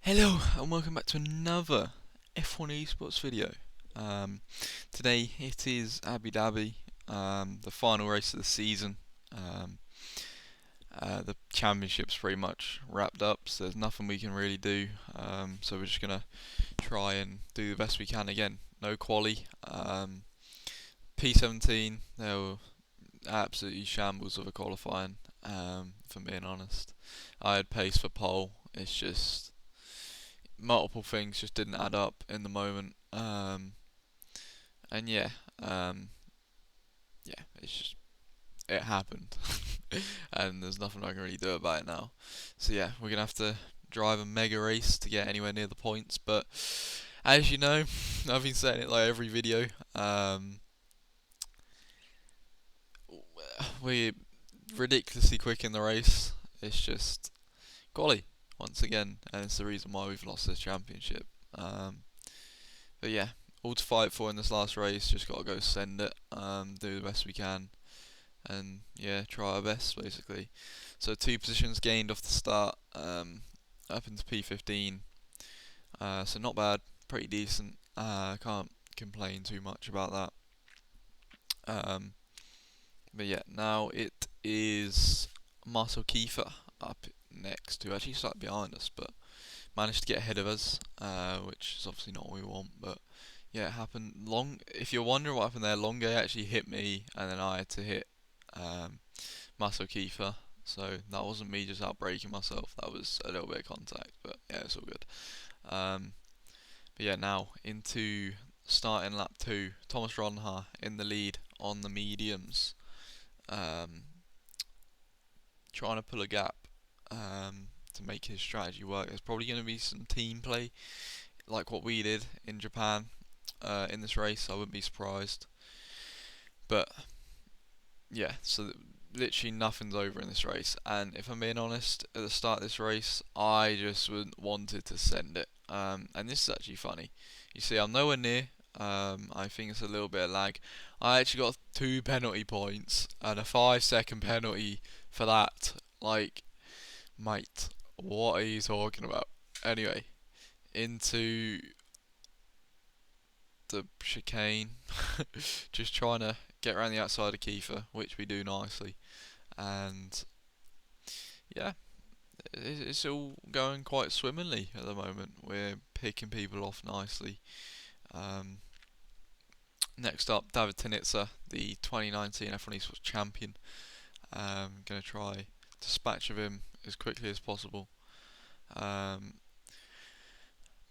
Hello and welcome back to another F1 Esports video. Um, Today it is Abu Dhabi, the final race of the season. Um, the championship's pretty much wrapped up, so there's nothing we can really do. So we're just gonna try and do the best we can again. No quali. P17, they were absolutely shambles of a qualifying. If I'm being honest, I had pace for pole. It's just multiple things just didn't add up in the moment. And um, yeah, it happened, and there's nothing I can really do about it now. So yeah, we're gonna have to drive a mega race to get anywhere near the points. But as you know, I've been saying it like every video. We're ridiculously quick in the race. It's just golly once again, and it's the reason why we've lost this championship. But yeah, all to fight for in this last race. Just gotta go send it, do the best we can, and yeah, try our best basically. So 2 positions gained off the start, up into P15. So not bad, pretty decent. Can't complain too much about that. Um, but yeah, now it is Marcel Kiefer up next, who actually started behind us, but managed to get ahead of us, which is obviously not what we want. But yeah, it happened. If you're wondering what happened there, Longe actually hit me, and then I had to hit Marcel Kiefer. So that wasn't me just outbraking myself. That was a little bit of contact, but yeah, it's all good. Um, but yeah, now into starting lap 2. Thomas Ronha in the lead on the mediums, um, trying to pull a gap to make his strategy work. There's probably going to be some team play like what we did in Japan in this race. I wouldn't be surprised. But yeah, so literally nothing's over in this race. And if I'm being honest, at the start of this race, I just wanted to send it. And this is actually funny. You see, I'm nowhere near. I think it's a little bit of lag. I actually got 2 penalty points and a 5 second penalty for that. Like, mate, what are you talking about? Anyway, into the chicane, just trying to get around the outside of Kiefer, which we do nicely. And yeah, it's all going quite swimmingly at the moment. We're picking people off nicely. Um, Next up, David Tinitza, the 2019 F1 Esports champion. Going to try to dispatch of him as quickly as possible. Um,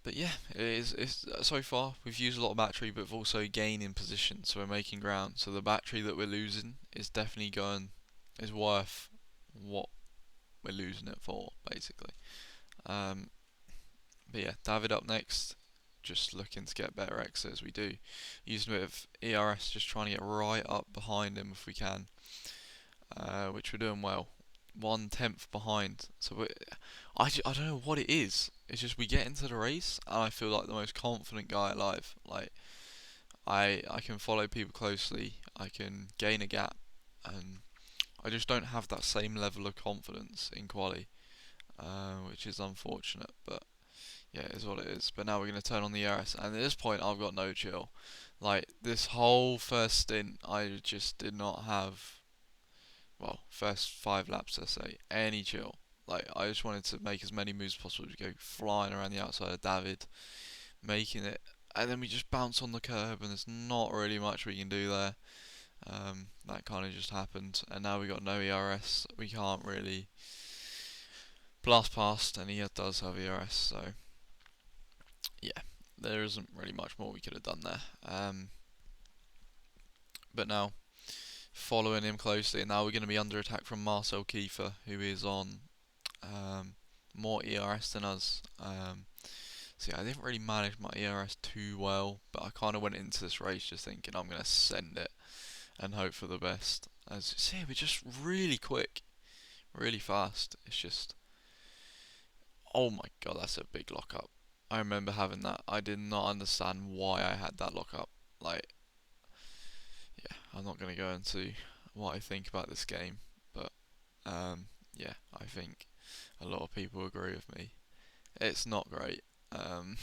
but yeah, it's so far we've used a lot of battery, but we've also gaining position, so we're making ground. So the battery that we're losing is definitely is worth what we're losing it for, basically. Um, but yeah, David up next, just looking to get better exit as we do. Using a bit of ERS, just trying to get right up behind him if we can, which we're doing well. 1/10 behind, so I don't know what it is. It's just we get into the race and I feel like the most confident guy alive. Like I can follow people closely, I can gain a gap, and I just don't have that same level of confidence in quali, which is unfortunate. But yeah, it is what it is. But now we're going to turn on the ERS, and at this point, I've got no chill. Like, this whole first stint, I just did not have, well, first 5 laps, let's say, any chill. Like, I just wanted to make as many moves as possible to go flying around the outside of David, making it, and then we just bounce on the curb, and there's not really much we can do there. That kind of just happened, and now we got no ERS. We can't really blast past, and he does have ERS, so yeah, there isn't really much more we could have done there. But now, following him closely, and now we're going to be under attack from Marcel Kiefer, who is on more ERS than us. See, I didn't really manage my ERS too well, but I kind of went into this race just thinking I'm going to send it and hope for the best. As you see, we're just really quick, really fast. It's just, oh my god, that's a big lockup. I remember having that. I did not understand why I had that lockup. Like, yeah, I'm not going to go into what I think about this game, but yeah, I think a lot of people agree with me. It's not great, um,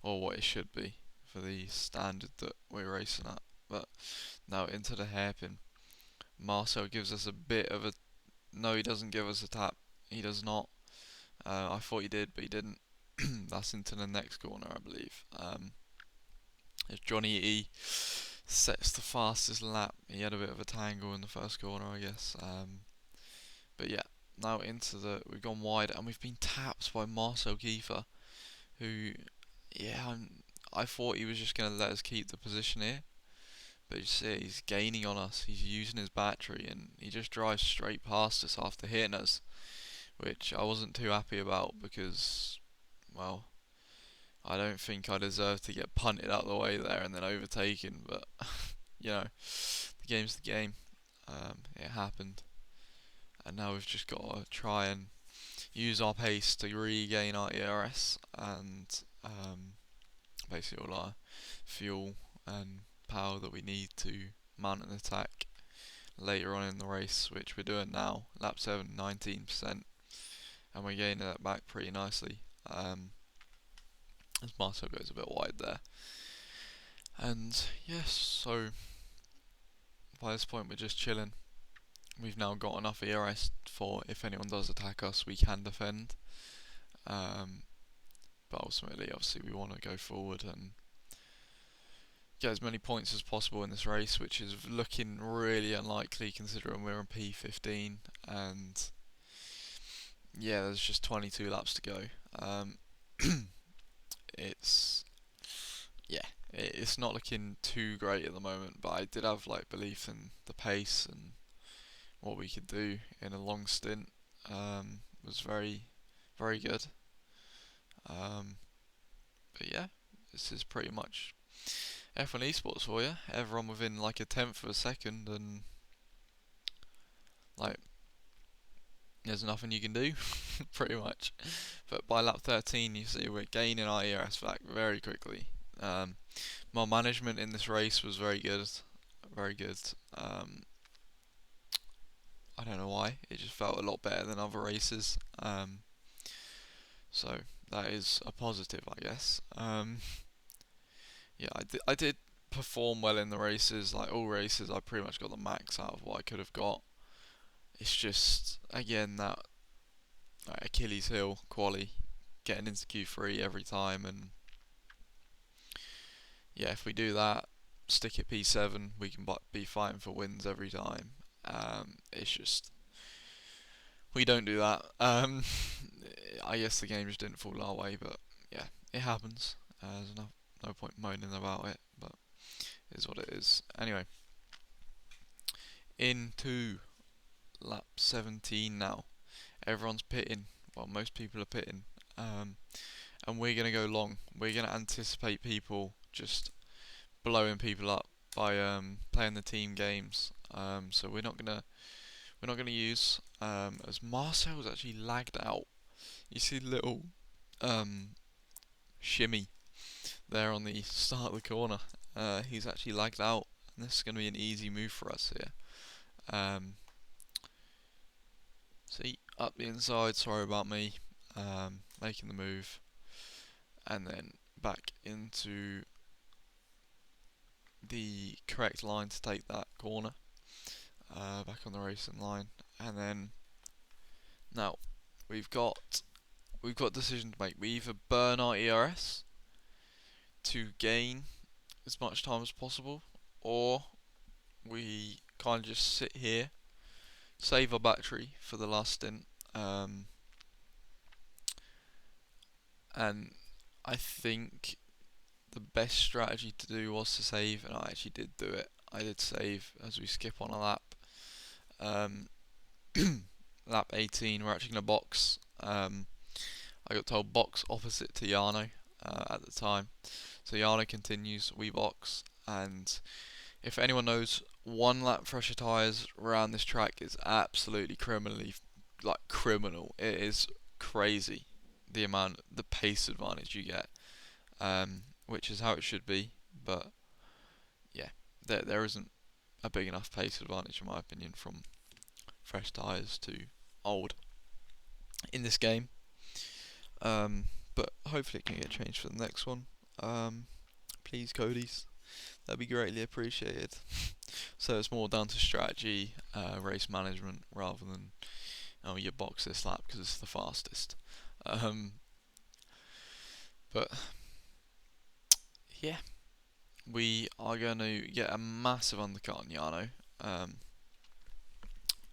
or what it should be for the standard that we're racing at. But now into the hairpin. Marcel gives us a bit of a. No, he doesn't give us a tap. He does not. I thought he did, but he didn't. That's into the next corner, I believe. As Johnny E sets the fastest lap. He had a bit of a tangle in the first corner, I guess. But yeah, now into the. We've gone wide and we've been tapped by Marcel Kiefer, who, yeah, I thought he was just going to let us keep the position here. But you see, he's gaining on us. He's using his battery and he just drives straight past us after hitting us, which I wasn't too happy about because, well, I don't think I deserve to get punted out of the way there and then overtaken. But you know, the game's the game. It happened, and now we've just got to try and use our pace to regain our ERS and basically all our fuel and power that we need to mount an attack later on in the race, which we're doing now. Lap 7, 19%, and we're gaining that back pretty nicely. As Marcel goes a bit wide there. And yes, so by this point we're just chilling. We've now got enough ERS for if anyone does attack us, we can defend. But ultimately, obviously, we want to go forward and get as many points as possible in this race, which is looking really unlikely considering we're on P15 and yeah, there's just 22 laps to go. It's yeah, it's not looking too great at the moment, but I did have like belief in the pace and what we could do in a long stint. Was very, very good. But yeah, this is pretty much F1 Esports for you. Everyone within like a tenth of a second, and like there's nothing you can do, pretty much. But by lap 13, you see we're gaining our ERS back very quickly. My management in this race was very good, very good. I don't know why, it just felt a lot better than other races. So that is a positive, I guess. Yeah, I did perform well in the races. Like all races, I pretty much got the max out of what I could have got. It's just again that like, Achilles heel quali, getting into Q3 every time, and yeah, if we do that, stick at P7, we can be fighting for wins every time. It's just we don't do that. I guess the game just didn't fall our way, but yeah, it happens. There's no point moaning about it, but it is what it is. Anyway, into lap 17 now. Everyone's pitting. Well, most people are pitting. And we're going to go long. We're going to anticipate people just blowing people up by playing the team games. So we're not gonna use as Marcel's actually lagged out. You see the little shimmy there on the start of the corner. He's actually lagged out, and this is going to be an easy move for us here. See, up the inside, sorry about me, making the move, and then back into the correct line to take that corner, back on the racing line, and then now we've got a decision to make. We either burn our ERS to gain as much time as possible, or we kind of just sit here, save our battery for the last stint, and I think the best strategy to do was to save, and I actually did do it. I did save as we skip on a lap. Lap 18, we're actually going to box. I got told box opposite to Jarno at the time. So Jarno continues, we box, and if anyone knows, one lap fresher tyres around this track is absolutely criminal. It is crazy the pace advantage you get, which is how it should be. But yeah, there isn't a big enough pace advantage in my opinion from fresh tyres to old in this game. But hopefully it can get changed for the next one. Please, Cody's. That'd be greatly appreciated. So it's more down to strategy, race management, rather than you box this lap because it's the fastest. Um, but yeah, we are going to get a massive undercut on Yano. Um,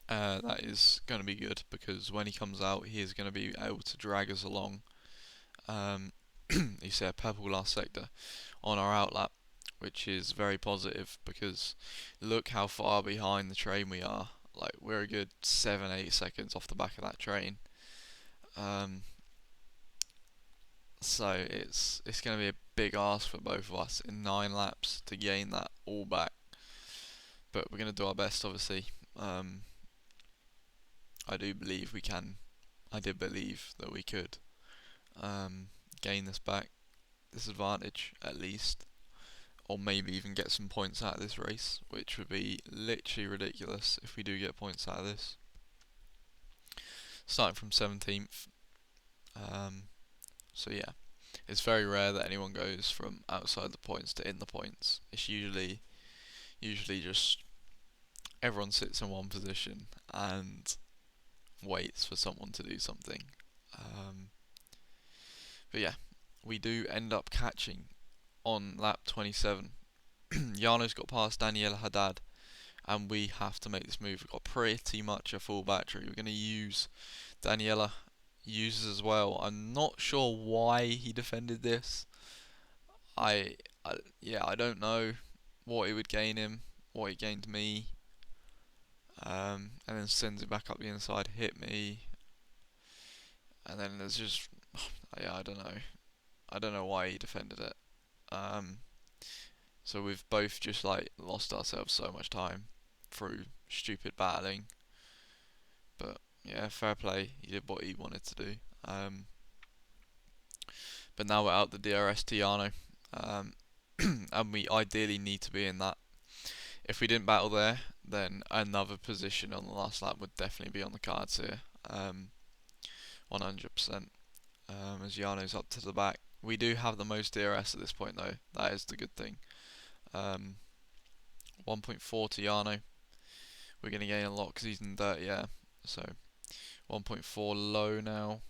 that is going to be good because when he comes out, he is going to be able to drag us along. You see a purple last sector on our outlap, which is very positive because look how far behind the train we are. Like we're a good 7-8 seconds off the back of that train. Um, so it's going to be a big ask for both of us in 9 laps to gain that all back. But we're going to do our best, obviously. I do believe we can. I did believe that we could gain this back, this advantage at least, or maybe even get some points out of this race, which would be literally ridiculous if we do get points out of this. Starting from 17th, so yeah, it's very rare that anyone goes from outside the points to in the points. It's usually just everyone sits in one position and waits for someone to do something. But yeah, we do end up catching on lap 27. Jano's got past Daniela Haddad, and we have to make this move. We've got pretty much a full battery. We're going to use Daniela uses as well. I'm not sure why he defended this. I don't know what it would gain him, what it gained me, and then sends it back up the inside, hit me, and then there's just I don't know. I don't know why he defended it. So we've both just like lost ourselves so much time through stupid battling. But yeah, fair play. He did what he wanted to do. But now we're out the DRS Tiano, and we ideally need to be in that. If we didn't battle there, then another position on the last lap would definitely be on the cards here. 100%. As Yano's up to the back. We do have the most DRS at this point though. That is the good thing. 1.4 to Yano. We're going to gain a lot because he's in dirt, yeah. So 1.4 low now.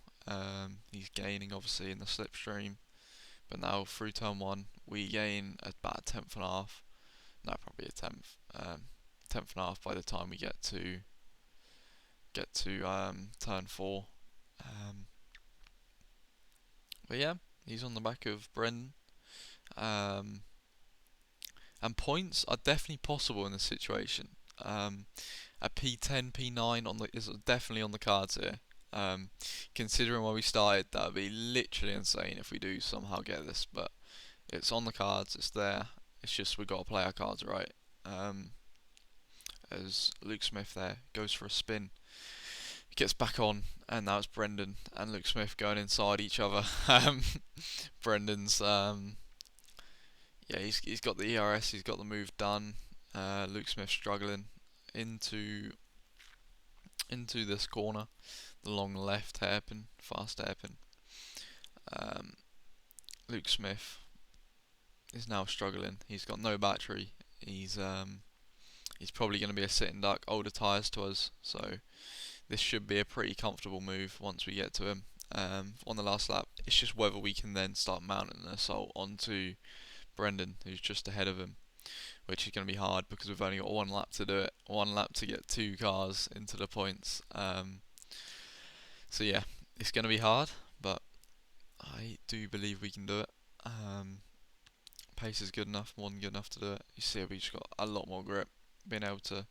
He's gaining obviously in the slipstream. But now through turn 1, we gain about a tenth and a half. No, probably a tenth. Tenth and a half by the time we get to turn 4. But yeah, he's on the back of Brendan. And points are definitely possible in this situation. A P10, P9 is definitely on the cards here. Considering where we started, that would be literally insane if we do somehow get this. But it's on the cards, it's there. It's just we've got to play our cards right. As Luke Smith there goes for a spin, gets back on, and now it's Brendan and Luke Smith going inside each other. Brendan's he's got the ERS, he's got the move done. Luke Smith struggling into this corner, the long left hairpin, fast hairpin. Luke Smith is now struggling. He's got no battery. He's probably going to be a sitting duck, older tyres to us, so this should be a pretty comfortable move once we get to him. On the last lap, it's just whether we can then start mounting an assault onto Brendan, who's just ahead of him, which is going to be hard because we've only got 1 lap to do it, 1 lap to get 2 cars into the points. So yeah, it's going to be hard, but I do believe we can do it. Pace is good enough, more than good enough to do it. You see, we just got a lot more grip, being able to.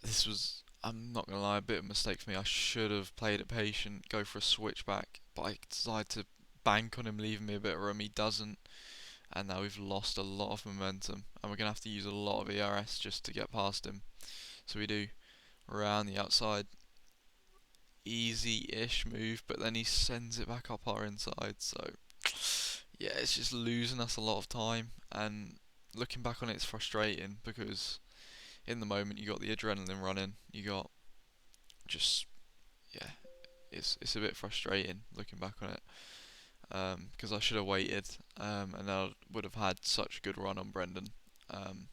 This was, I'm not going to lie, a bit of a mistake for me. I should have played it patient, go for a switchback, but I decided to bank on him, leaving me a bit of room. He doesn't, and now we've lost a lot of momentum, and we're going to have to use a lot of ERS just to get past him. So we do around the outside, easy-ish move, but then he sends it back up our inside. So yeah, it's just losing us a lot of time, and looking back on it, it's frustrating because in the moment you got the adrenaline running, you got just, yeah, it's a bit frustrating looking back on it, because I should have waited, and I would have had such a good run on Brendan. Um,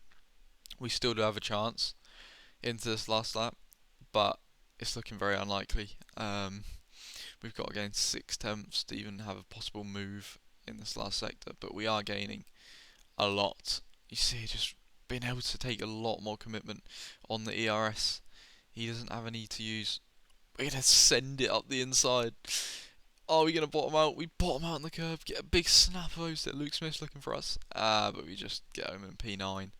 we still do have a chance into this last lap, but it's looking very unlikely. We've got to gain 6 tenths to even have a possible move in this last sector, but we are gaining a lot. You see, just being able to take a lot more commitment on the ERS. He doesn't have any to use. We're going to send it up the inside. Oh, we're going to bottom out. We bottom out on the curve, get a big snap post that Luke Smith's looking for us. But we just get home in P9.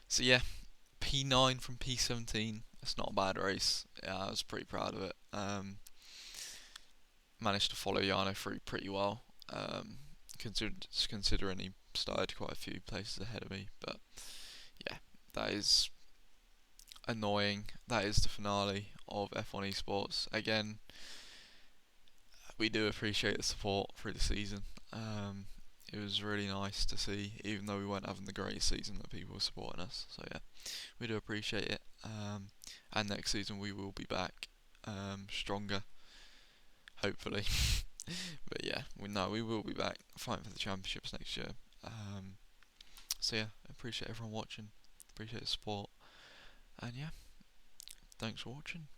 So yeah, P9 from P17. That's not a bad race. Yeah, I was pretty proud of it. Managed to follow Yano through pretty well. Considering he started quite a few places ahead of me. But yeah, that is annoying. That is the finale of F1 Esports. Again, we do appreciate the support through the season. It was really nice to see, even though we weren't having the greatest season, that people were supporting us. So yeah, we do appreciate it. And next season we will be back, stronger, hopefully. But yeah, we will be back fighting for the championships next year. So yeah, appreciate everyone watching, appreciate the support, and yeah, thanks for watching.